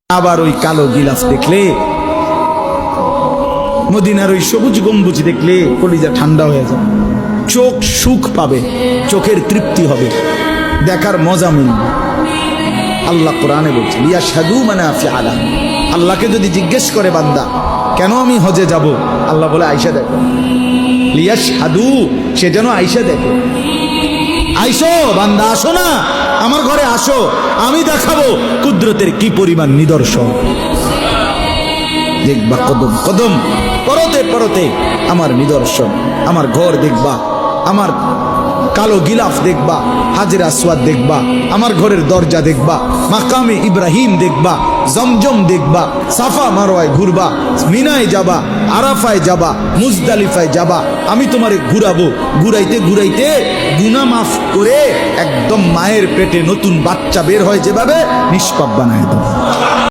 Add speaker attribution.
Speaker 1: আবার ওই কালো গিলাফ দেখলে, মদিনার ওই সবুজ গম্বুজ দেখলে কলিজা ঠান্ডা হয়ে যাবে, চোখ সুখ পাবে, চোখের তৃপ্তি হবে, দেখার মজা মিলবে। আল্লাহ কোরআনে বলছেন ইয়াশহাদু মানাফিআ লাহুম। আল্লাহকে যদি জিজ্ঞেস করে বান্দা কেন আমি হজে যাব, আল্লাহ বলে আয়েশা দেখো, লিয়াশহাদু, সে যেন আয়েশা দেখে। আইসো বান্দা, আসো না আমার ঘরে, আসো, আমি দেখাবো কুদরতের কি পরিমাণ নিদর্শন। দেখবা কদম কদম, পরতে পরতে আমার নিদর্শন, আমার ঘর দেখবা, আমার কালো গিলাফ দেখবা, হাজরে আসওয়াদ দেখবা, আমার ঘরের দরজা দেখবা, মাকামে ইব্রাহিম দেখবা, জমজম দেখবা, সাফা মারওয়ায় ঘুরবা, মিনায় যাবা, আরাফায় যাবা, মুজদালিফায় যাবা, আমি তোমারে ঘুরাবো, ঘুরাইতে ঘুরাইতে গুনাহ মাফ করে একদম মায়ের পেটে নতুন বাচ্চা বের হয় যেভাবে, নিষ্পাপ বানায় দেবো।